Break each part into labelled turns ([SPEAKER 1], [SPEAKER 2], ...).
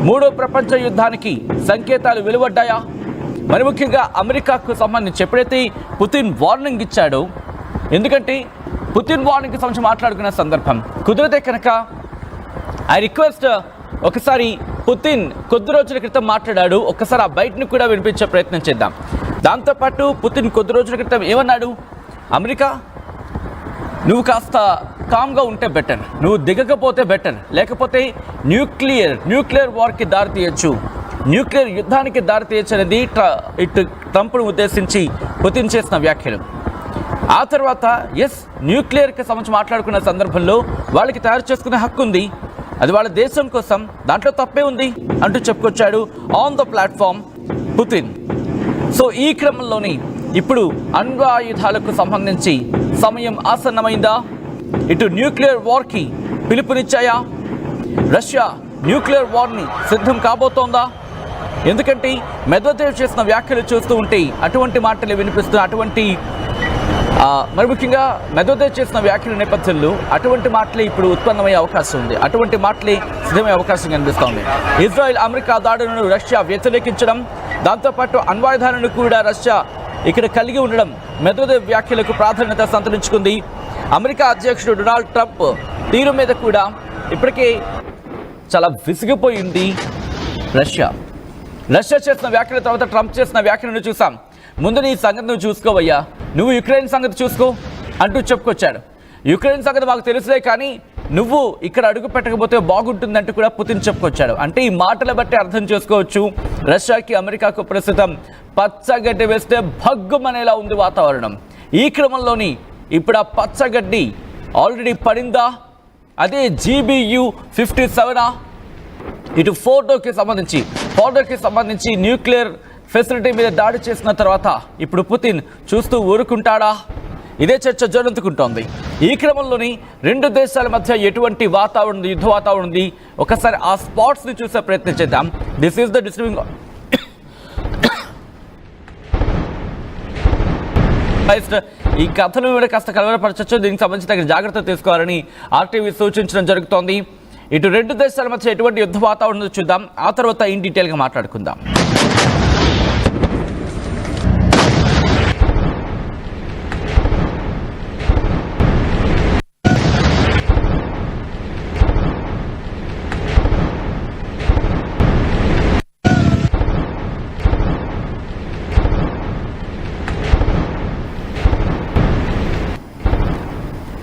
[SPEAKER 1] మూడో ప్రపంచ యుద్ధానికి సంకేతాలు వెలువడ్డాయా? మరి ముఖ్యంగా అమెరికాకు సంబంధించి ఎప్పుడైతే పుతిన్ వార్నింగ్ ఇచ్చాడో, ఎందుకంటే పుతిన్ వార్నింగ్కి సంబంధించి మాట్లాడుకున్న సందర్భం కుదిరితే కనుక ఐ రిక్వెస్ట్ ఒకసారి పుతిన్ కొద్ది రోజుల క్రితం మాట్లాడాడు, ఒక్కసారి ఆ బయటను కూడా వినిపించే ప్రయత్నం చేద్దాం. దాంతోపాటు పుతిన్ కొద్ది రోజుల క్రితం ఏమన్నాడు? అమెరికా నువ్వు కాస్త కామ్గా ఉంటే బెటర్, నువ్వు దిగకపోతే బెటర్, లేకపోతే న్యూక్లియర్ వార్కి దారి తీయచ్చు, న్యూక్లియర్ యుద్ధానికి దారి తీయచ్చు అనేది ఇటు ట్రంప్ను ఉద్దేశించి పుతిన్ చేసిన వ్యాఖ్యలు. ఆ తర్వాత న్యూక్లియర్కి సంబంధించి మాట్లాడుకున్న సందర్భంలో వాళ్ళకి తయారు చేసుకునే హక్కు ఉంది, అది వాళ్ళ దేశం కోసం, దాంట్లో తప్పే ఉంది అంటూ చెప్పుకొచ్చాడు on the platform Putin. So ఈ క్రమంలోని ఇప్పుడు అణ్వాయుధాలకు సంబంధించి సమయం ఆసన్నమైందా? ఇటు న్యూక్లియర్ వార్కి పిలుపునిచ్చాయా? రష్యా న్యూక్లియర్ వార్ని సిద్ధం కాబోతోందా? ఎందుకంటే మెద్వదేవ్ చేసిన వ్యాఖ్యలు చూస్తూ ఉంటే అటువంటి మాటలు వినిపిస్తున్న, మరి ముఖ్యంగా మెద్వదేవ్ చేసిన వ్యాఖ్యల నేపథ్యంలో అటువంటి మాటలే ఇప్పుడు ఉత్పన్నమయ్యే అవకాశం ఉంది, అటువంటి మాటలే సిద్ధమయ్యే అవకాశం కనిపిస్తోంది. ఇజ్రాయెల్ అమెరికా దాడులను రష్యా వ్యతిరేకించడం, దాంతోపాటు అణ్వాయుధాలను కూడా రష్యా ఇక్కడ కలిగి ఉండడం మెద్వదేవ్ వ్యాఖ్యలకు ప్రాధాన్యత సంతరించుకుంది. అమెరికా అధ్యక్షుడు డొనాల్డ్ ట్రంప్ తీరు మీద కూడా ఇప్పటికే చాలా విసిగిపోయింది రష్యా చేసిన వ్యాఖ్యల తర్వాత ట్రంప్ చేసిన వ్యాఖ్యలను చూసాం. ముందు నీ సంగతి నువ్వు చూసుకోవయ్యా, నువ్వు యుక్రెయిన్ సంగతి చూసుకో అంటూ చెప్పుకొచ్చాడు. యుక్రెయిన్ సంగతి మాకు తెలుసులే, కానీ నువ్వు ఇక్కడ అడుగు పెట్టకపోతే బాగుంటుందంటూ కూడా పుతిన్ చెప్పుకొచ్చాడు. అంటే ఈ మాటల బట్టి అర్థం చేసుకోవచ్చు, రష్యాకి అమెరికాకు ప్రస్తుతం పచ్చగడ్డి వేస్తే భగ్గుమనేలా ఉంది వాతావరణం. ఈ క్రమంలోని ఇప్పుడు ఆ పచ్చగడ్డి ఆల్రెడీ పడిందా? అదే GBU-57 ఇటు ఫోర్డోకి సంబంధించి న్యూక్లియర్ ఫెసిలిటీ మీద దాడి చేసిన తర్వాత ఇప్పుడు పుతిన్ చూస్తూ ఊరుకుంటాడా? ఇదే చర్చ జోరందుకుంటోంది. ఈ క్రమంలోని రెండు దేశాల మధ్య ఎటువంటి వాతావరణం, యుద్ధ వాతావరణం ఉంది, ఒకసారి ఆ స్పాట్స్ని చూసే ప్రయత్నం చేద్దాం. దిస్ ఈస్ ద డిస్టర్బింగ్ ఈ కథలు కూడా కాస్త కలవరపరచచ్చు, దీనికి సంబంధించి తగిన జాగ్రత్త తీసుకోవాలని RTV సూచించడం జరుగుతోంది. ఇటు రెండు దేశాల మధ్య ఎటువంటి యుద్ధ వాతావరణం చూద్దాం, ఆ తర్వాత ఇన్ డీటెయిల్గా మాట్లాడుకుందాం.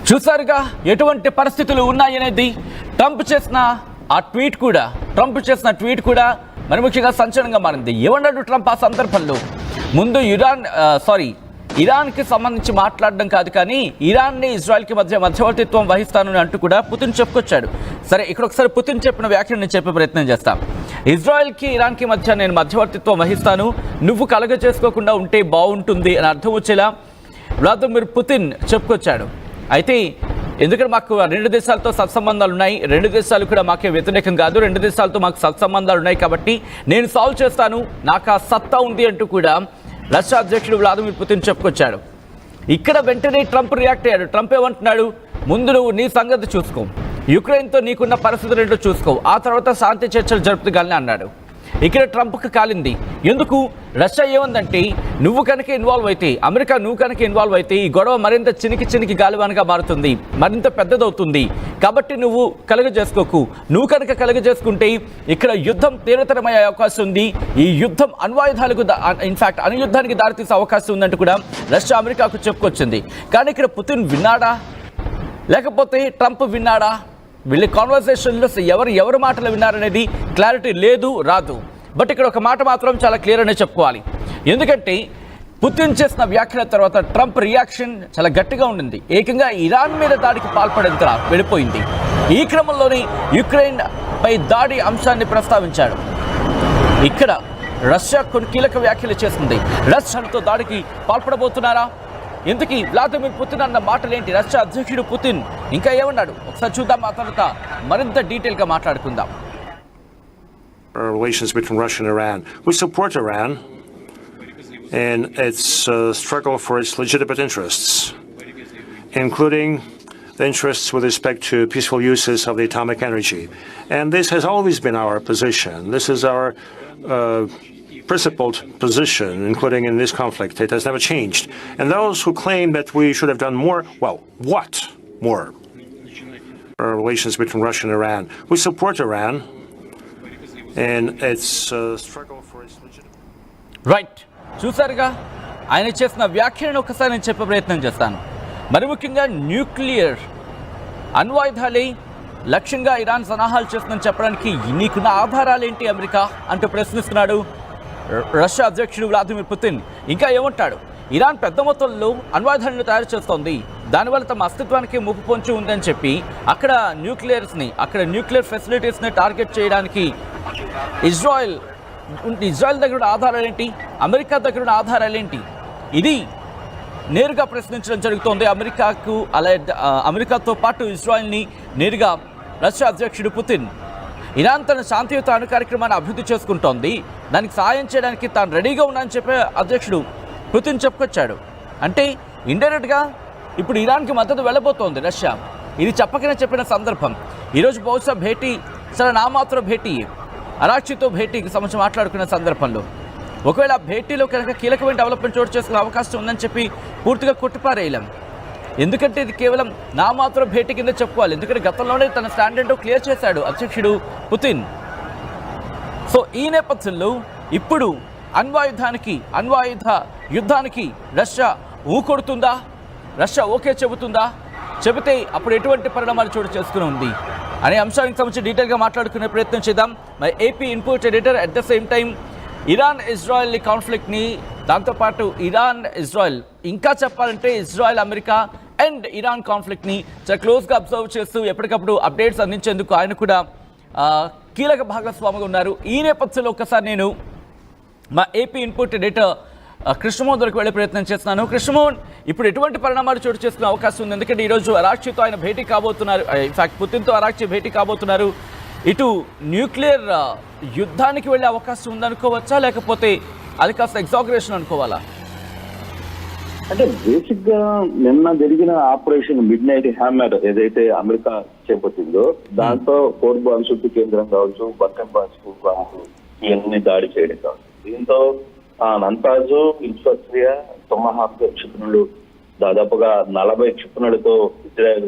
[SPEAKER 1] చూసారుగా ఎటువంటి పరిస్థితులు ఉన్నాయనేది. ట్రంప్ చేసిన ట్వీట్ కూడా మరి ముఖ్యంగా సంచలనంగా మారింది. ఏమన్నాడు ట్రంప్ ఆ సందర్భంలో? ముందు ఇరాన్కి సంబంధించి మాట్లాడడం కాదు, కానీ ఇరాన్ని ఇజ్రాయెల్కి మధ్య మధ్యవర్తిత్వం వహిస్తానని అంటూ కూడా పుతిన్ చెప్పుకొచ్చాడు. సరే, ఇక్కడ ఒకసారి పుతిన్ చెప్పిన వ్యాఖ్యను నేను చెప్పే ప్రయత్నం చేస్తాను. ఇజ్రాయెల్కి ఇరాన్కి మధ్య నేను మధ్యవర్తిత్వం వహిస్తాను, నువ్వు కలగ చేసుకోకుండా ఉంటే బాగుంటుంది అని అర్థం వచ్చేలా వ్లాదిమిర్ పుతిన్ చెప్పుకొచ్చాడు. అయితే ఎందుకంటే మాకు రెండు దేశాలతో సత్సంబంధాలు ఉన్నాయి, రెండు దేశాలు కూడా మాకే వ్యతిరేకం కాదు, రెండు దేశాలతో మాకు సత్సంబంధాలు ఉన్నాయి, కాబట్టి నేను సాల్వ్ చేస్తాను, నాకు ఆ సత్తా ఉంది అంటూ కూడా రష్యా అధ్యక్షుడు వ్లాదిమిర్ పుతిన్ చెప్పుకొచ్చాడు. ఇక్కడ వెంటనే ట్రంప్ రియాక్ట్ అయ్యాడు. ట్రంప్ ఏమంటున్నాడు? ముందు నువ్వు నీ సంగతి చూసుకో, యుక్రెయిన్తో నీకున్న పరిస్థితులు ఏంటో చూసుకో, ఆ తర్వాత శాంతి చర్చలు జరుపుతుగాలని అన్నాడు. ఇక్కడ ట్రంప్కి కాలింది. ఎందుకు? రష్యా ఏమందంటే, నువ్వు కనుక ఇన్వాల్వ్ అయితే, అమెరికా నువ్వు కనుక ఇన్వాల్వ్ అయితే ఈ గొడవ మరింత చినికి గాలివానగా మారుతుంది, మరింత పెద్దదవుతుంది, కాబట్టి నువ్వు కలుగజేసుకోకు. నువ్వు కనుక కలుగజేసుకుంటే ఇక్కడ యుద్ధం తీవ్రతరమయ్యే అవకాశం ఉంది, ఈ యుద్ధం అణుయుద్ధానికి దారితీసే అవకాశం ఉందంటూ కూడా రష్యా అమెరికాకు చెప్పుకొచ్చింది. కానీ ఇక్కడ పుతిన్ విన్నాడా లేకపోతే ట్రంప్ విన్నాడా? వీళ్ళ కాన్వర్సేషన్లో ఎవరు మాటలు విన్నారనేది క్లారిటీ రాదు. బట్ ఇక్కడ ఒక మాట మాత్రం చాలా క్లియర్ అనే చెప్పుకోవాలి. ఎందుకంటే పుతిన్ చేసిన వ్యాఖ్యల తర్వాత ట్రంప్ రియాక్షన్ చాలా గట్టిగా ఉండింది. ఏకంగా ఇరాన్ మీద దాడికి పాల్పడేంత వెళ్ళిపోయింది. ఈ క్రమంలోనే యుక్రెయిన్ పై దాడి అంశాన్ని ప్రస్తావించాడు. ఇక్కడ రష్యా కొన్ని కీలక వ్యాఖ్యలు చేసింది. రష్యాతో దాడికి పాల్పడబోతున్నారా? ఎందుకు వ్లాదిమిర్ పుతిన్ అన్న మాటలేంటి? రష్యా అధ్యక్షుడు పుతిన్ ఇంకా ఏమన్నాడు ఒకసారి చూద్దాం, ఆ తర్వాత మరింత డీటెయిల్గా మాట్లాడుకుందాం.
[SPEAKER 2] Relations between Russia and Iran. We support Iran in its struggle for its legitimate interests, including the interests with respect to peaceful uses of the atomic energy. And this has always been our position. This is our principled position, including in this conflict. It has never changed. And those who claim that we should have done more, well, what more? Relations between Russia and Iran. We support Iran in its struggle for its legitimate.
[SPEAKER 1] Right, చూసారుగా ఆయన చేసిన వ్యాఖ్యలను ఒకసారి నేను చెప్పే ప్రయత్నం చేస్తాను. మరి ముఖ్యంగా న్యూక్లియర్ అణ్వాయుధాలే లక్ష్యంగా ఇరాన్ సన్నాహాలు చేస్తుందని చెప్పడానికి నీకున్న ఆధారాలు ఏంటి అమెరికా అంటూ ప్రశ్నిస్తున్నాడు రష్యా అధ్యక్షుడు వ్లాదిమిర్ పుతిన్. ఇంకా ఏమంటాడు, ఇరాన్ పెద్ద మొత్తంలో అణ్వాయుధాలను తయారు చేస్తోంది, దానివల్ల తమ అస్తిత్వానికి ముప్పు పొంచి ఉందని చెప్పి అక్కడ న్యూక్లియర్ ఫెసిలిటీస్ని టార్గెట్ చేయడానికి ఇజ్రాయెల్ దగ్గర ఉన్న ఆధారాలు ఏంటి, అమెరికా దగ్గర ఉన్న ఆధారాలు ఏంటి, ఇది నేరుగా ప్రశ్నించడం జరుగుతోంది. అమెరికాతో పాటు ఇజ్రాయెల్ని నేరుగా రష్యా అధ్యక్షుడు పుతిన్. ఇరాన్ తన శాంతియుత అణు కార్యక్రమాన్ని అభివృద్ధి చేసుకుంటోంది, దానికి సాయం చేయడానికి తాను రెడీగా ఉన్నానని చెప్పే అధ్యక్షుడు పుతిన్ చెప్పుకొచ్చాడు. అంటే ఇండైరెక్ట్గా ఇప్పుడు ఇరాన్కి మద్దతు వెళ్ళబోతోంది రష్యా. ఇది చెప్పిన సందర్భం. ఈరోజు బహుశా భేటీ చాలా నామాత్ర భేటీ, అరాక్షితో భేటీకి సంబంధించి మాట్లాడుకున్న సందర్భంలో ఒకవేళ ఆ భేటీలో కనుక కీలకమైన డెవలప్మెంట్ చోటు చేసుకునే అవకాశం ఉందని చెప్పి పూర్తిగా కొట్టిపారేయలేం. ఎందుకంటే ఇది కేవలం నామాత్ర భేటీ కింద చెప్పుకోవాలి. ఎందుకంటే గతంలోనే తన స్టాండర్డ్ క్లియర్ చేశాడు అధ్యక్షుడు పుతిన్. సో ఈ నేపథ్యంలో ఇప్పుడు అణ్వాయుధ యుద్ధానికి రష్యా ఊకొడుతుందా, రష్యా ఓకే చెబుతుందా, చెబితే అప్పుడు ఎటువంటి పరిణామాలు చోటు చేసుకుని ఉంది అనే అంశానికి సంబంధించి డీటెయిల్గా మాట్లాడుకునే ప్రయత్నం చేద్దాం. మరి AP input editor, at the same time Iran Israel కాన్ఫ్లిక్ట్ని, దాంతోపాటు ఇరాన్ ఇజ్రాయెల్, ఇంకా చెప్పాలంటే ఇజ్రాయెల్ అమెరికా అండ్ ఇరాన్ కాన్ఫ్లిక్ట్ని చాలా క్లోజ్గా అబ్జర్వ్ చేస్తూ ఎప్పటికప్పుడు అప్డేట్స్ అందించేందుకు ఆయన కూడా కీలక భాగస్వామిగా ఉన్నారు. ఈ నేపథ్యంలో ఒక్కసారి నేను మా ఏపీ ఇన్పుట్ ఎడిటర్ కృష్ణమోహన్ దగ్గరికి వెళ్ళే ప్రయత్నం చేస్తున్నాను. కృష్ణమోహన్, ఇప్పుడు ఎటువంటి పరిణామాలు చోటు చేసుకునే అవకాశం ఉంది? ఎందుకంటే ఈరోజు అరాక్షితో ఆయన భేటీ కాబోతున్నారు, ఇన్ఫాక్ట్ పుతిన్తో అరాక్షి భేటీ కాబోతున్నారు. ఇటు న్యూక్లియర్ యుద్ధానికి వెళ్ళే అవకాశం ఉందనుకోవచ్చా, లేకపోతే అది కాస్త ఎగ్జాగరేషన్ అనుకోవాలా?
[SPEAKER 3] అంటే బేసిక్ గా నిన్న జరిగిన ఆపరేషన్ మిడ్ నైట్ హ్యామర్ ఏదైతే అమెరికా చేపట్టిందో దాంతో కోర్బు అణుశక్తి కేంద్రం కావచ్చు, బర్కంబాస్ ఇవన్నీ దాడి చేయడం కావచ్చు. దీంతో నంతాజు, ఇన్ఫాస్ట్రియా, తొమహాక్ క్షిపణులు దాదాపుగా 40 క్షిపణులతో ఇజ్రాయెల్